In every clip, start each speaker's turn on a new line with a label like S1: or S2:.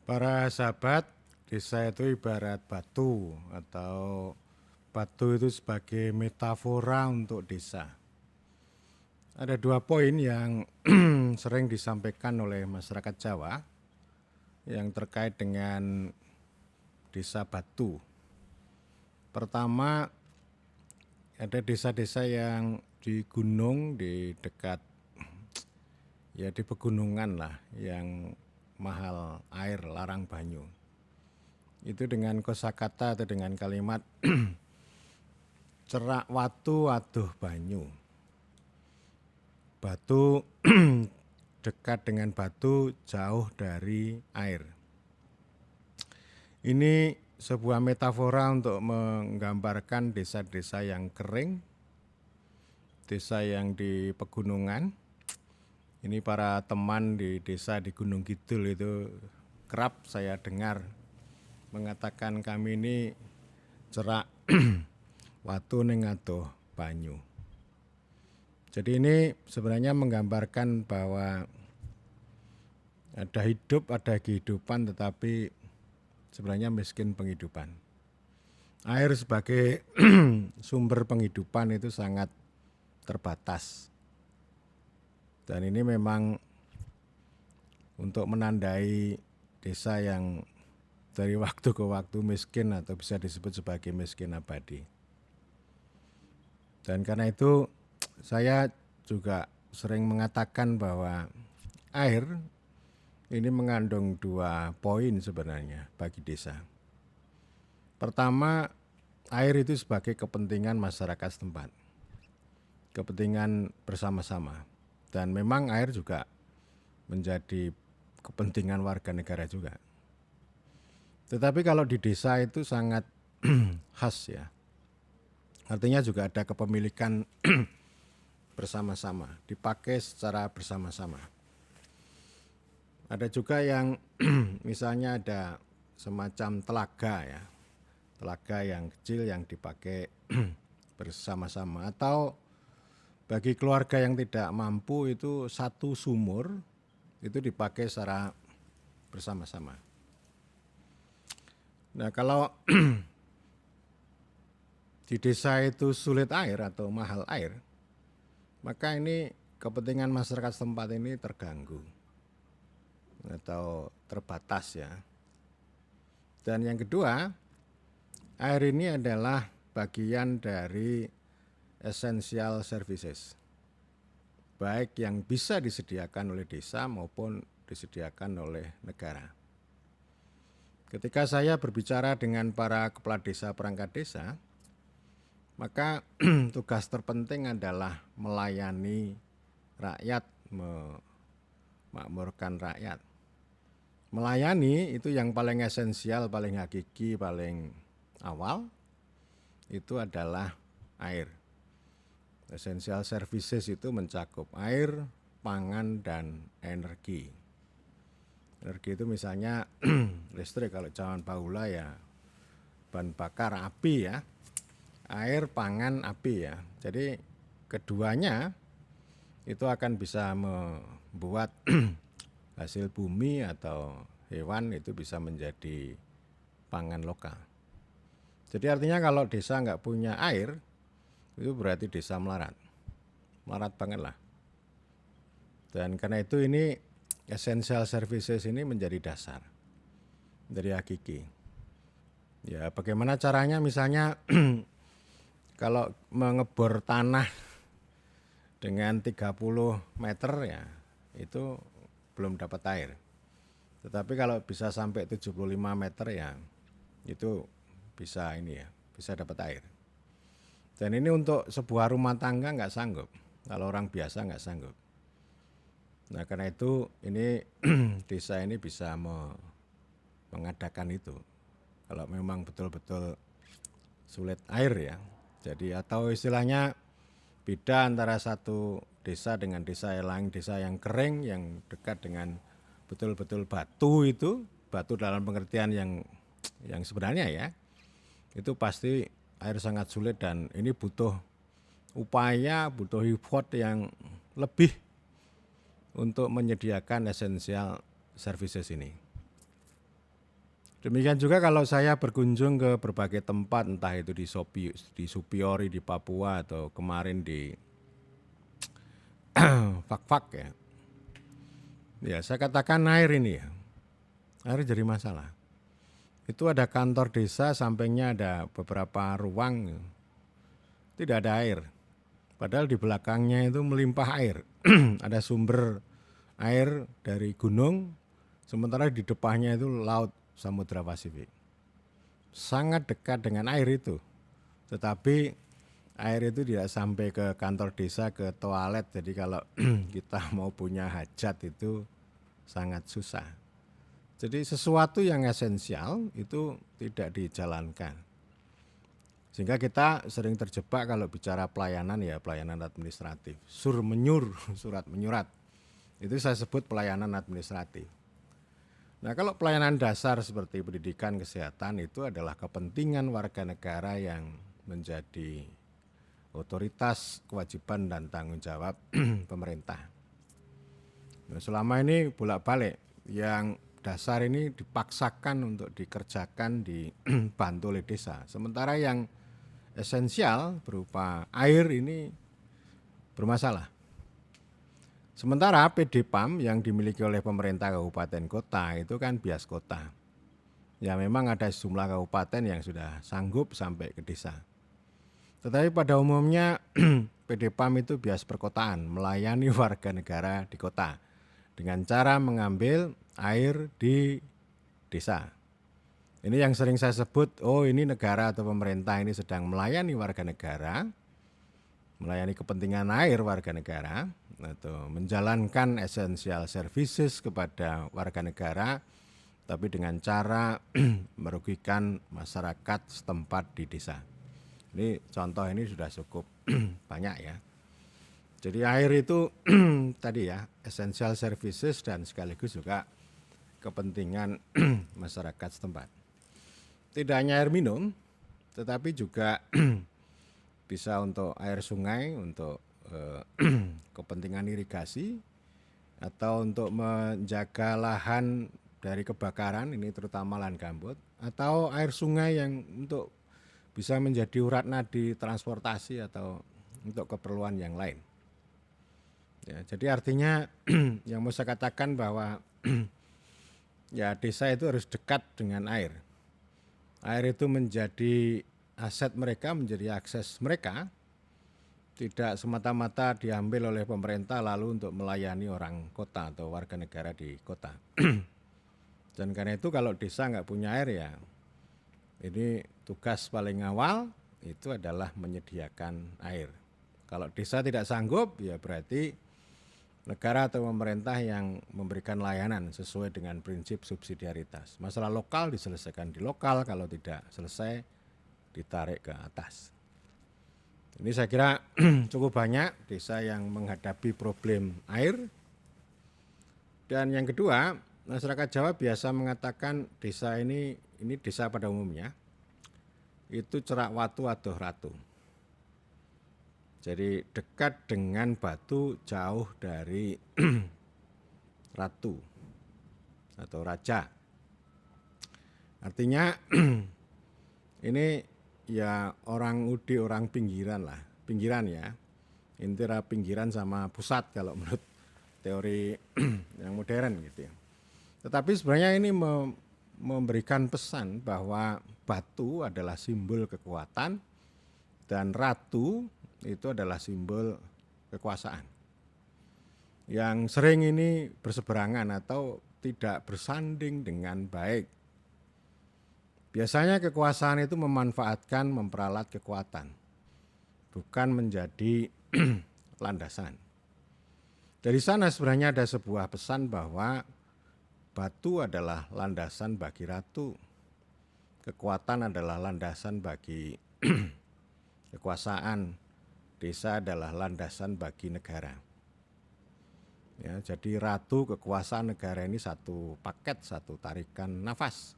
S1: Para sahabat, desa itu ibarat batu atau batu itu sebagai metafora untuk desa. Ada dua poin yang sering disampaikan oleh masyarakat Jawa yang terkait dengan desa batu. Pertama, ada desa-desa yang di gunung, di dekat ya di pegunungan lah, yang mahal air, larang banyu. Itu dengan kosakata atau dengan kalimat cerak watu aduh banyu. Batu dekat dengan batu, jauh dari air. Ini sebuah metafora untuk menggambarkan desa-desa yang kering, desa yang di pegunungan. Ini para teman di desa di Gunung Kidul itu kerap saya dengar mengatakan kami ini cerak watu ning adoh banyu. Jadi ini sebenarnya menggambarkan bahwa ada hidup, ada kehidupan, tetapi sebenarnya miskin penghidupan. Air sebagai sumber penghidupan itu sangat terbatas. Dan ini memang untuk menandai desa yang dari waktu ke waktu miskin atau bisa disebut sebagai miskin abadi. Dan karena itu saya juga sering mengatakan bahwa air ini mengandung dua poin sebenarnya bagi desa. Pertama, air itu sebagai kepentingan masyarakat setempat, kepentingan bersama-sama. Dan memang air juga menjadi kepentingan warga negara juga. Tetapi kalau di desa itu sangat khas ya. Artinya juga ada kepemilikan bersama-sama, dipakai secara bersama-sama. Ada juga yang misalnya ada semacam telaga ya, telaga yang kecil yang dipakai bersama-sama, atau bagi keluarga yang tidak mampu itu satu sumur itu dipakai secara bersama-sama. Nah kalau di desa itu sulit air atau mahal air, maka ini kepentingan masyarakat setempat ini terganggu atau terbatas ya. Dan yang kedua, air ini adalah bagian dari essential services, baik yang bisa disediakan oleh desa maupun disediakan oleh negara. Ketika saya berbicara dengan para kepala desa perangkat desa, maka tugas terpenting adalah melayani rakyat, memakmurkan rakyat. Melayani itu yang paling esensial, paling hakiki, paling awal itu adalah air. Essential services itu mencakup air, pangan, dan energi. Energi itu misalnya listrik, kalau zaman bahula ya bahan bakar api ya, air, pangan, api ya. Jadi keduanya itu akan bisa membuat hasil bumi atau hewan itu bisa menjadi pangan lokal. Jadi artinya kalau desa nggak punya air, itu berarti desa melarat. Melarat banget lah. Dan karena itu ini essential services ini menjadi dasar dari hakiki. Ya bagaimana caranya, misalnya kalau mengebor tanah dengan 30 meter ya itu belum dapat air. Tetapi kalau bisa sampai 75 meter ya itu bisa ini ya, bisa dapat air. Dan ini untuk sebuah rumah tangga nggak sanggup, kalau orang biasa nggak sanggup. Nah karena itu ini desa ini bisa mengadakan itu. Kalau memang betul-betul sulit air ya. Jadi atau istilahnya beda antara satu desa dengan desa yang lain, desa yang kering, yang dekat dengan betul-betul batu itu, batu dalam pengertian yang sebenarnya ya, itu pasti air sangat sulit dan ini butuh upaya, butuh effort yang lebih untuk menyediakan essential services ini. Demikian juga kalau saya berkunjung ke berbagai tempat, entah itu di Supiori di Papua atau kemarin di Fak-Fak ya. Ya, saya katakan air ini ya. Air jadi masalah. Itu ada kantor desa, sampingnya ada beberapa ruang, tidak ada air. Padahal di belakangnya itu melimpah air. Ada sumber air dari gunung, sementara di depannya itu laut Samudra Pasifik. Sangat dekat dengan air itu. Tetapi air itu tidak sampai ke kantor desa, ke toilet. Jadi kalau kita mau punya hajat itu sangat susah. Jadi sesuatu yang esensial itu tidak dijalankan. Sehingga kita sering terjebak kalau bicara pelayanan ya pelayanan administratif. Surat menyurat. Itu saya sebut pelayanan administratif. Nah, kalau pelayanan dasar seperti pendidikan, kesehatan itu adalah kepentingan warga negara yang menjadi otoritas, kewajiban dan tanggung jawab pemerintah. Nah, selama ini bolak-balik yang dasar ini dipaksakan untuk dikerjakan dibantu oleh desa. Sementara yang esensial berupa air ini bermasalah. Sementara PDPAM yang dimiliki oleh pemerintah kabupaten kota itu kan bias kota. Ya memang ada sejumlah kabupaten yang sudah sanggup sampai ke desa. Tetapi pada umumnya PDPAM itu bias perkotaan, melayani warga negara di kota dengan cara mengambil air di desa. Ini yang sering saya sebut, oh ini negara atau pemerintah ini sedang melayani warga negara, melayani kepentingan air warga negara, atau menjalankan essential services kepada warga negara, tapi dengan cara merugikan masyarakat setempat di desa. Ini contoh ini sudah cukup banyak ya. Jadi air itu tadi ya, essential services dan sekaligus juga kepentingan masyarakat setempat. Tidak hanya air minum, tetapi juga bisa untuk air sungai, untuk kepentingan irigasi, atau untuk menjaga lahan dari kebakaran, ini terutama lahan gambut, atau air sungai yang untuk bisa menjadi urat nadi transportasi atau untuk keperluan yang lain. Ya, jadi artinya yang mau saya katakan bahwa ya desa itu harus dekat dengan air. Air itu menjadi aset mereka, menjadi akses mereka, tidak semata-mata diambil oleh pemerintah lalu untuk melayani orang kota atau warga negara di kota. Dan karena itu kalau desa nggak punya air ya, ini tugas paling awal itu adalah menyediakan air. Kalau desa tidak sanggup ya berarti negara atau pemerintah yang memberikan layanan sesuai dengan prinsip subsidiaritas. Masalah lokal diselesaikan di lokal, kalau tidak selesai ditarik ke atas. Ini saya kira cukup banyak desa yang menghadapi problem air. Dan yang kedua, masyarakat Jawa biasa mengatakan desa ini desa pada umumnya, itu cerak watu adoh ratu. Jadi dekat dengan batu, jauh dari ratu atau raja. Artinya ini ya orang Udi, orang pinggiran lah, pinggiran ya. Antara pinggiran sama pusat kalau menurut teori yang modern gitu ya. Tetapi sebenarnya ini memberikan pesan bahwa batu adalah simbol kekuatan dan ratu itu adalah simbol kekuasaan. Yang sering ini berseberangan atau tidak bersanding dengan baik. Biasanya kekuasaan itu memanfaatkan, memperalat kekuatan, bukan menjadi landasan. Dari sana sebenarnya ada sebuah pesan bahwa batu adalah landasan bagi ratu, kekuatan adalah landasan bagi kekuasaan, desa adalah landasan bagi negara. Ya, jadi ratu, kekuasaan, negara ini satu paket, satu tarikan nafas.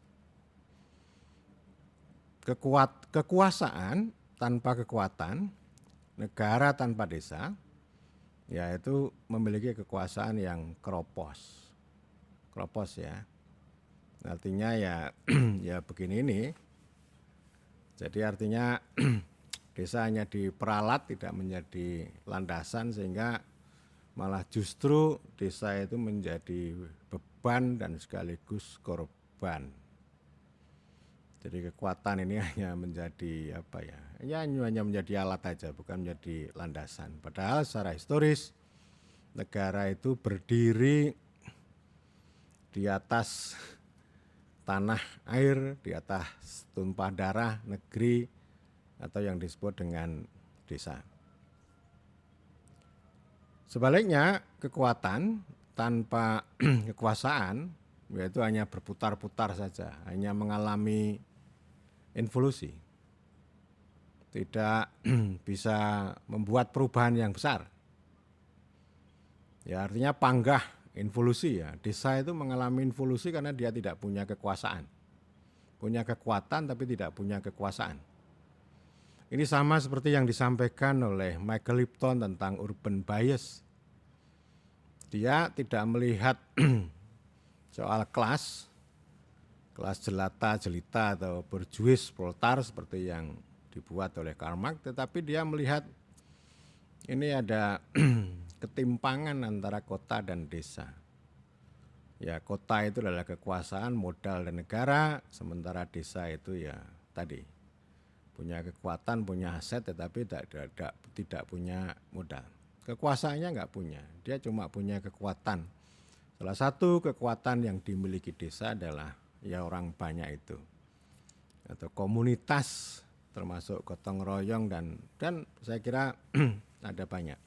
S1: Kekuasaan tanpa kekuatan, negara tanpa desa, yaitu memiliki kekuasaan yang keropos ya. Artinya ya ya begini ini. Jadi artinya desa hanya diperalat, tidak menjadi landasan, sehingga malah justru desa itu menjadi beban dan sekaligus korban. Jadi kekuatan ini hanya menjadi apa ya? Ya hanya menjadi alat aja, bukan menjadi landasan. Padahal secara historis negara itu berdiri di atas tanah air, di atas tumpah darah negeri atau yang disebut dengan desa. Sebaliknya, kekuatan tanpa kekuasaan yaitu hanya berputar-putar saja, hanya mengalami involusi, tidak bisa membuat perubahan yang besar. Ya artinya panggah involusi ya. Desa itu mengalami involusi karena dia tidak punya kekuasaan. Punya kekuatan tapi tidak punya kekuasaan. Ini sama seperti yang disampaikan oleh Michael Lipton tentang urban bias. Dia tidak melihat soal kelas jelata, jelita atau bourgeois, proletar seperti yang dibuat oleh Karl Marx, tetapi dia melihat ini ada ketimpangan antara kota dan desa. Ya kota itu adalah kekuasaan, modal dan negara, sementara desa itu ya tadi punya kekuatan, punya aset, tetapi tidak punya modal. Kekuasaannya nggak punya, dia cuma punya kekuatan. Salah satu kekuatan yang dimiliki desa adalah ya orang banyak itu, atau komunitas, termasuk gotong royong dan saya kira ada banyak.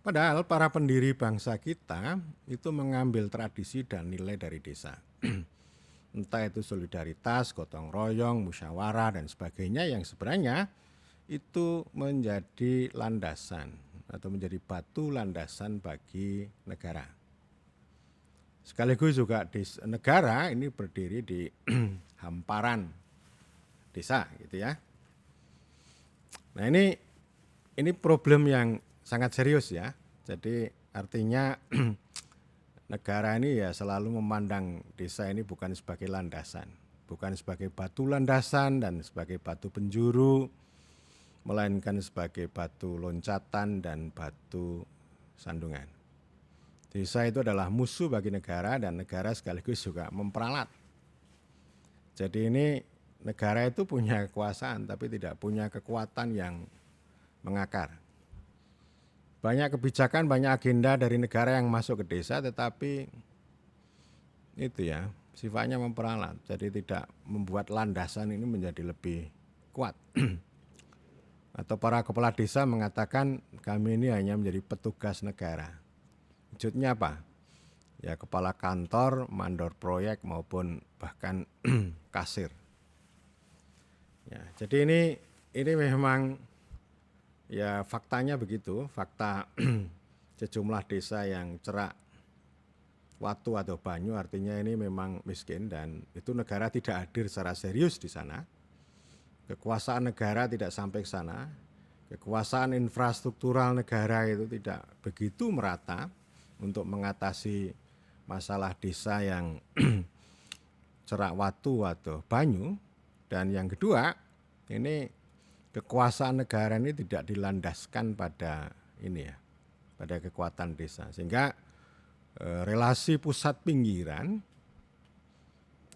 S1: Padahal para pendiri bangsa kita itu mengambil tradisi dan nilai dari desa. Entah itu solidaritas, gotong royong, musyawarah dan sebagainya yang sebenarnya itu menjadi landasan atau menjadi batu landasan bagi negara. Sekaligus juga negara ini berdiri di hamparan desa gitu ya. Nah ini problem yang sangat serius ya. Jadi artinya negara ini ya selalu memandang desa ini bukan sebagai landasan, bukan sebagai batu landasan dan sebagai batu penjuru, melainkan sebagai batu loncatan dan batu sandungan. Desa itu adalah musuh bagi negara dan negara sekaligus juga memperalat. Jadi ini negara itu punya kekuasaan tapi tidak punya kekuatan yang mengakar. Banyak kebijakan, banyak agenda dari negara yang masuk ke desa tetapi itu ya sifatnya memperalat. Jadi tidak membuat landasan ini menjadi lebih kuat. Atau para kepala desa mengatakan kami ini hanya menjadi petugas negara. Wujudnya apa? Ya kepala kantor, mandor proyek maupun bahkan kasir. Ya, jadi ini memang ya faktanya begitu, fakta sejumlah desa yang cerak watu atau banyu artinya ini memang miskin dan itu negara tidak hadir secara serius di sana. Kekuasaan negara tidak sampai ke sana. Kekuasaan infrastruktural negara itu tidak begitu merata untuk mengatasi masalah desa yang cerak watu atau banyu. Dan yang kedua, ini kekuasaan negara ini tidak dilandaskan pada ini ya, pada kekuatan desa. Sehingga relasi pusat pinggiran,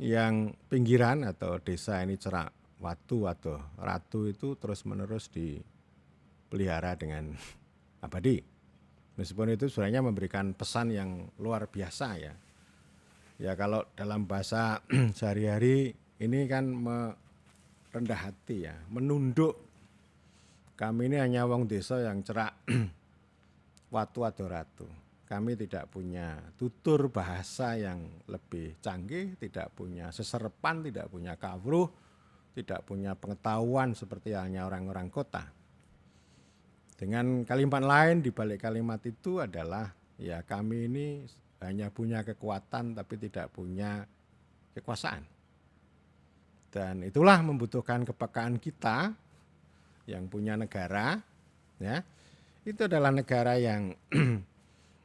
S1: yang pinggiran atau desa ini cerak watu atau ratu itu terus menerus dipelihara dengan abadi. Meskipun itu sebenarnya memberikan pesan yang luar biasa ya. Ya kalau dalam bahasa sehari-hari ini kan merendah hati ya, menunduk. Kami ini hanya wong desa yang cerak watu atau ratu. Kami tidak punya tutur bahasa yang lebih canggih, tidak punya seserepan, tidak punya kawruh, tidak punya pengetahuan seperti halnya orang-orang kota. Dengan kalimat lain di balik kalimat itu adalah ya kami ini hanya punya kekuatan tapi tidak punya kekuasaan. Dan itulah membutuhkan kepekaan kita yang punya negara ya. Itu adalah negara yang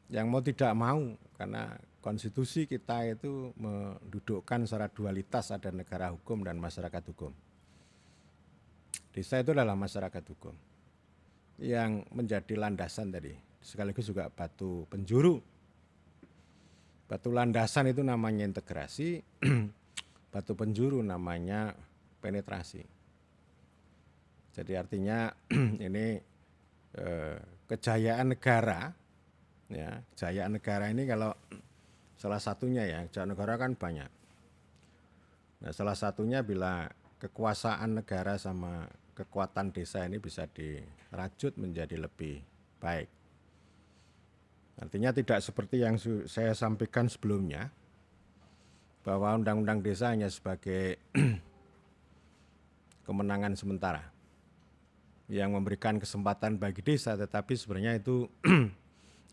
S1: yang mau tidak mau karena konstitusi kita itu mendudukkan secara dualitas ada negara hukum dan masyarakat hukum. Desa itu adalah masyarakat hukum yang menjadi landasan tadi, sekaligus juga batu penjuru. Batu landasan itu namanya integrasi, batu penjuru namanya penetrasi. Jadi artinya ini kejayaan negara, ya, kejayaan negara ini kalau salah satunya ya, kejayaan negara kan banyak. Nah, salah satunya bila kekuasaan negara sama kekuatan desa ini bisa dirajut menjadi lebih baik. Artinya tidak seperti yang saya sampaikan sebelumnya, bahwa undang-undang desa hanya sebagai kemenangan sementara yang memberikan kesempatan bagi desa, tetapi sebenarnya itu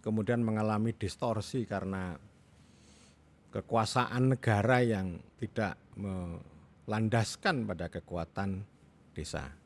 S1: kemudian mengalami distorsi karena kekuasaan negara yang tidak melandaskan pada kekuatan desa.